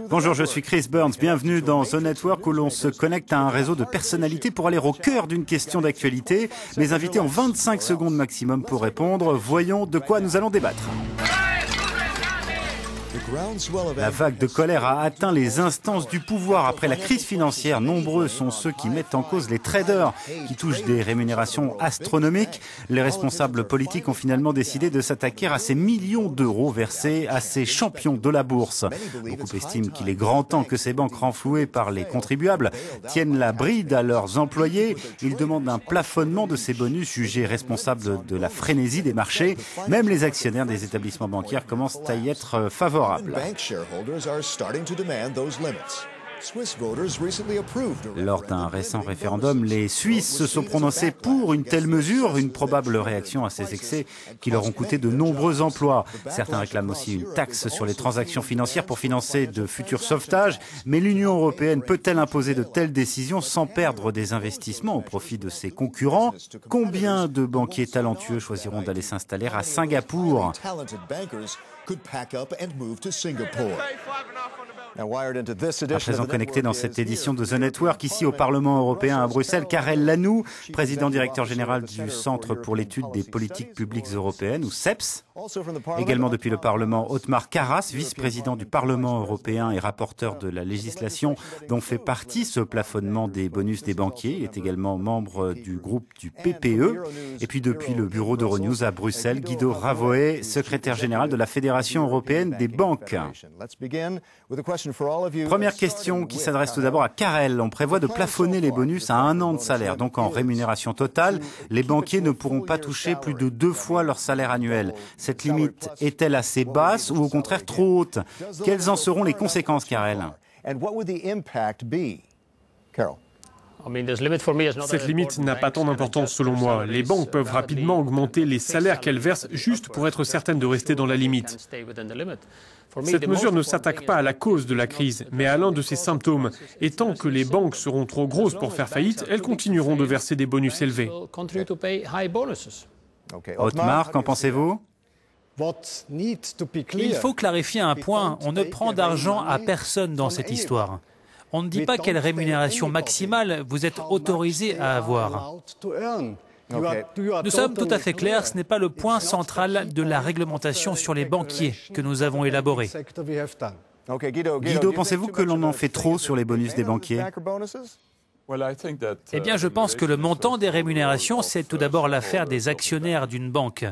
Bonjour, je suis Chris Burns. Bienvenue dans The Network où l'on se connecte à un réseau de personnalités pour aller au cœur d'une question d'actualité. Mes invités ont 25 secondes maximum pour répondre. Voyons de quoi nous allons débattre. La vague de colère a atteint les instances du pouvoir après la crise financière. Nombreux sont ceux qui mettent en cause les traders qui touchent des rémunérations astronomiques. Les responsables politiques ont finalement décidé de s'attaquer à ces millions d'euros versés à ces champions de la bourse. Beaucoup estiment qu'il est grand temps que ces banques renflouées par les contribuables tiennent la bride à leurs employés. Ils demandent un plafonnement de ces bonus jugés responsables de la frénésie des marchés. Même les actionnaires des établissements bancaires commencent à y être favorables. Lors d'un récent référendum, les Suisses se sont prononcés pour une telle mesure, une probable réaction à ces excès qui leur ont coûté de nombreux emplois. Certains réclament aussi une taxe sur les transactions financières pour financer de futurs sauvetages. Mais l'Union européenne peut-elle imposer de telles décisions sans perdre des investissements au profit de ses concurrents? Combien de banquiers talentueux choisiront d'aller s'installer à Singapour? À présent connecté dans cette édition de The Network, ici au Parlement européen à Bruxelles, Karel Lanoux, président directeur général du Centre pour l'étude des politiques publiques européennes, ou CEPS. Également depuis le Parlement, Othmar Karas, vice-président du Parlement européen et rapporteur de la législation dont fait partie ce plafonnement des bonus des banquiers. Il est également membre du groupe du PPE. Et puis depuis le bureau d'Euronews à Bruxelles, Guido Ravoet, secrétaire général de la Fédération européenne des banques. Première question qui s'adresse tout d'abord à Karel. On prévoit de plafonner les bonus à 1 an de salaire, donc en rémunération totale. Les banquiers ne pourront pas toucher plus de 2 fois leur salaire annuel. Cette limite est-elle assez basse ou au contraire trop haute? Quelles en seront les conséquences, Karel? Cette limite n'a pas tant d'importance selon moi. Les banques peuvent rapidement augmenter les salaires qu'elles versent juste pour être certaines de rester dans la limite. Cette mesure ne s'attaque pas à la cause de la crise, mais à l'un de ses symptômes. Et tant que les banques seront trop grosses pour faire faillite, elles continueront de verser des bonus élevés. Othmar, qu'en pensez-vous? Il faut clarifier un point. On ne prend d'argent à personne dans cette histoire. On ne dit pas quelle rémunération maximale vous êtes autorisé à avoir. Nous sommes tout à fait clairs, ce n'est pas le point central de la réglementation sur les banquiers que nous avons élaboré. Guido, pensez-vous que l'on en fait trop sur les bonus des banquiers? Eh bien, je pense que le montant des rémunérations, c'est tout d'abord l'affaire des actionnaires d'une banque.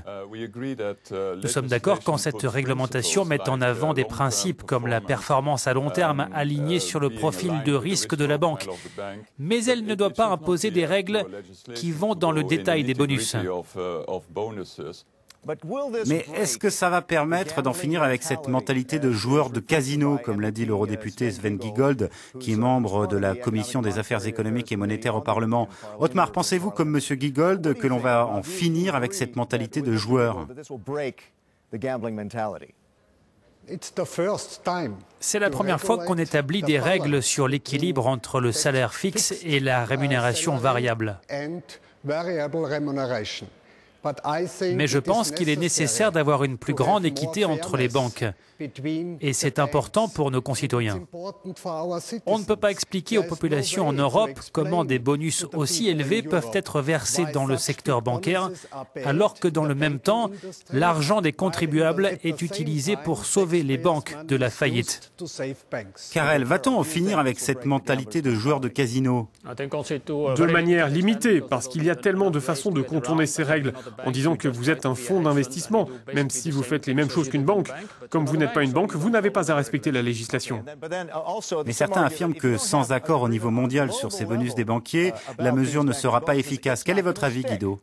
Nous sommes d'accord quand cette réglementation met en avant des principes comme la performance à long terme alignée sur le profil de risque de la banque. Mais elle ne doit pas imposer des règles qui vont dans le détail des bonus. Mais est-ce que ça va permettre d'en finir avec cette mentalité de joueur de casino, comme l'a dit l'eurodéputé Sven Giegold, qui est membre de la Commission des affaires économiques et monétaires au Parlement? Othmar, pensez-vous, comme M. Giegold, que l'on va en finir avec cette mentalité de joueur? C'est la première fois qu'on établit des règles sur l'équilibre entre le salaire fixe et la rémunération variable. Mais je pense qu'il est nécessaire d'avoir une plus grande équité entre les banques. Et c'est important pour nos concitoyens. On ne peut pas expliquer aux populations en Europe comment des bonus aussi élevés peuvent être versés dans le secteur bancaire, alors que dans le même temps, l'argent des contribuables est utilisé pour sauver les banques de la faillite. Karel, va-t-on en finir avec cette mentalité de joueur de casino? De manière limitée, parce qu'il y a tellement de façons de contourner ces règles, en disant que vous êtes un fonds d'investissement, même si vous faites les mêmes choses qu'une banque. Comme vous n'êtes pas une banque, vous n'avez pas à respecter la législation. Mais certains affirment que sans accord au niveau mondial sur ces bonus des banquiers, la mesure ne sera pas efficace. Quel est votre avis, Guido?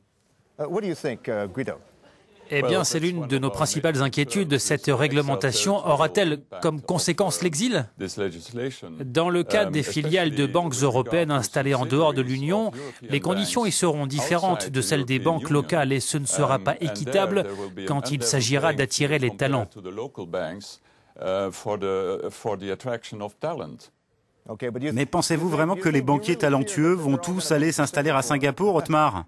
Eh bien, c'est l'une de nos principales inquiétudes. Cette réglementation aura-t-elle comme conséquence l'exil? Dans le cas des filiales de banques européennes installées en dehors de l'Union, les conditions y seront différentes de celles des banques locales et ce ne sera pas équitable quand il s'agira d'attirer les talents. Mais pensez-vous vraiment que les banquiers talentueux vont tous aller s'installer à Singapour, Othmar?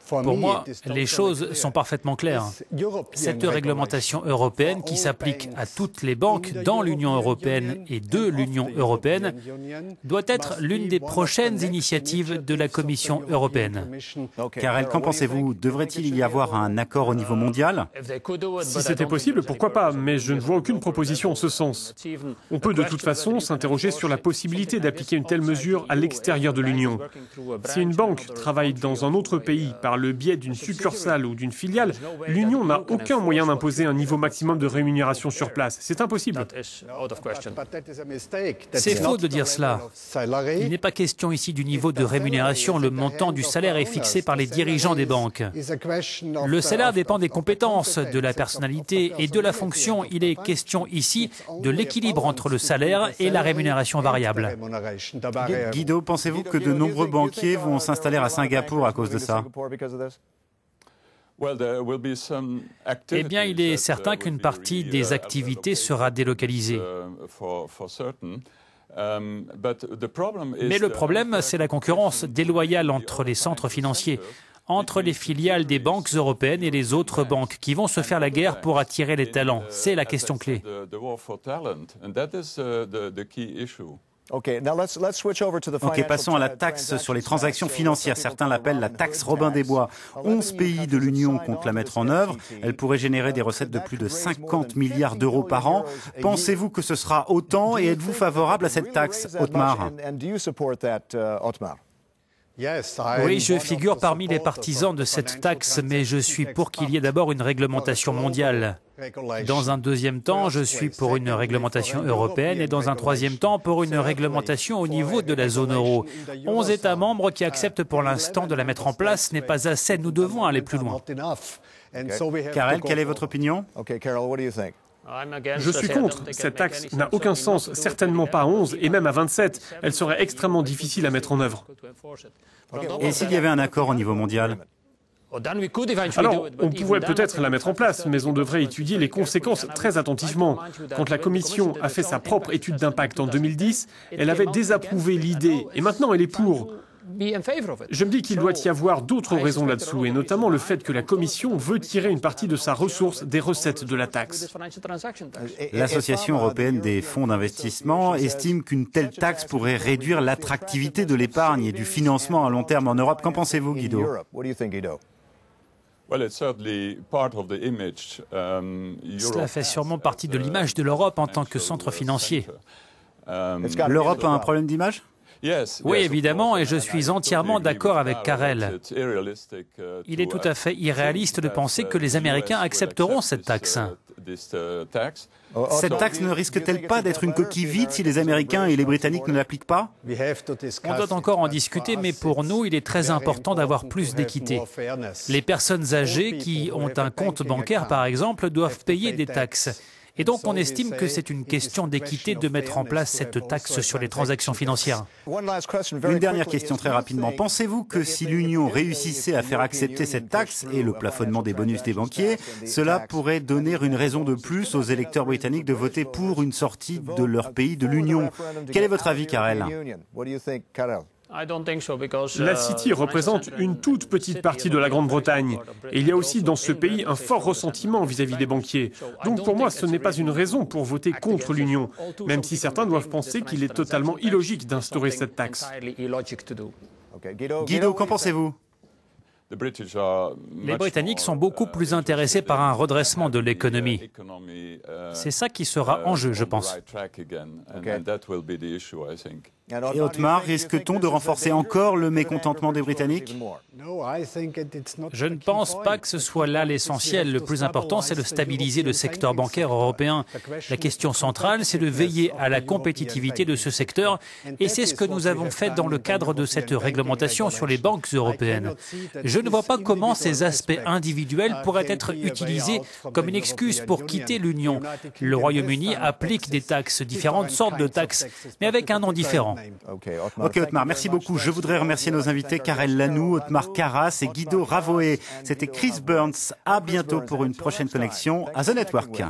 Pour moi, les choses sont parfaitement claires. Cette réglementation européenne qui s'applique à toutes les banques dans l'Union européenne et de l'Union européenne doit être l'une des prochaines initiatives de la Commission européenne. Karel, qu'en pensez-vous? Devrait-il y avoir un accord au niveau mondial? Si c'était possible, pourquoi pas, mais je ne vois aucune proposition en ce sens. On peut de toute façon s'interroger sur la possibilité d'appliquer une telle mesure à l'extérieur de l'Union. Si une banque travaille dans un autre pays par le biais d'une succursale ou d'une filiale, l'Union n'a aucun moyen d'imposer un niveau maximum de rémunération sur place. C'est impossible. C'est faux de dire cela. Il n'est pas question ici du niveau de rémunération. Le montant du salaire est fixé par les dirigeants des banques. Le salaire dépend des compétences, de la personnalité et de la fonction. Il est question ici de l'équilibre entre le salaire et la rémunération variable. Guido, pensez-vous que de nombreux banquiers vont s'installer à Singapour à cause de ça? Eh bien, il est certain qu'une partie des activités sera délocalisée. Mais le problème, c'est la concurrence déloyale entre les centres financiers, entre les filiales des banques européennes et les autres banques qui vont se faire la guerre pour attirer les talents. C'est la question clé. Ok, passons à la taxe sur les transactions financières. Certains l'appellent la taxe Robin des Bois. 11 pays de l'Union comptent la mettre en œuvre. Elle pourrait générer des recettes de plus de 50 milliards d'euros par an. Pensez-vous que ce sera autant et êtes-vous favorable à cette taxe, Otmar? Oui, je figure parmi les partisans de cette taxe, mais je suis pour qu'il y ait d'abord une réglementation mondiale. Dans un deuxième temps, je suis pour une réglementation européenne et dans un troisième temps, pour une réglementation au niveau de la zone euro. 11 États membres qui acceptent pour l'instant de la mettre en place n'est pas assez. Nous devons aller plus loin. Karel, quelle est votre opinion? Je suis contre. Cette taxe n'a aucun sens, certainement pas à 11 et même à 27. Elle serait extrêmement difficile à mettre en œuvre. Et s'il y avait un accord au niveau mondial? Alors, on pourrait peut-être la mettre en place, mais on devrait étudier les conséquences très attentivement. Quand la Commission a fait sa propre étude d'impact en 2010, elle avait désapprouvé l'idée, et maintenant elle est pour. Je me dis qu'il doit y avoir d'autres raisons là-dessous, et notamment le fait que la Commission veut tirer une partie de sa ressource des recettes de la taxe. L'Association européenne des fonds d'investissement estime qu'une telle taxe pourrait réduire l'attractivité de l'épargne et du financement à long terme en Europe. Qu'en pensez-vous, Guido? Cela fait sûrement partie de l'image de l'Europe en tant que centre financier. L'Europe a un problème d'image? Oui, évidemment, et je suis entièrement d'accord avec Karel. Il est tout à fait irréaliste de penser que les Américains accepteront cette taxe. Cette taxe ne risque-t-elle pas d'être une coquille vide si les Américains et les Britanniques ne l'appliquent pas? On doit encore en discuter, mais pour nous, il est très important d'avoir plus d'équité. Les personnes âgées qui ont un compte bancaire, par exemple, doivent payer des taxes. Et donc, on estime que c'est une question d'équité de mettre en place cette taxe sur les transactions financières. Une dernière question très rapidement. Pensez-vous que si l'Union réussissait à faire accepter cette taxe et le plafonnement des bonus des banquiers, cela pourrait donner une raison de plus aux électeurs britanniques de voter pour une sortie de leur pays de l'Union? Quel est votre avis, Karel? La City représente une toute petite partie de la Grande-Bretagne. Et il y a aussi dans ce pays un fort ressentiment vis-à-vis des banquiers. Donc pour moi, ce n'est pas une raison pour voter contre l'Union, même si certains doivent penser qu'il est totalement illogique d'instaurer cette taxe. Guido, qu'en pensez-vous? Les Britanniques sont beaucoup plus intéressés par un redressement de l'économie. C'est ça qui sera en jeu, je pense. Et Otmar, risque-t-on de renforcer encore le mécontentement des Britanniques? Je ne pense pas que ce soit là l'essentiel. Le plus important, c'est de stabiliser le secteur bancaire européen. La question centrale, c'est de veiller à la compétitivité de ce secteur. Et c'est ce que nous avons fait dans le cadre de cette réglementation sur les banques européennes. Je ne vois pas comment ces aspects individuels pourraient être utilisés comme une excuse pour quitter l'Union. Le Royaume-Uni applique des taxes, différentes sortes de taxes, mais avec un nom différent. Ok, Otmar, merci beaucoup. Je voudrais remercier nos invités Karel Lanoux, Otmar Karas et Guido Ravoé. C'était Chris Burns. À bientôt pour une prochaine connexion à The Network.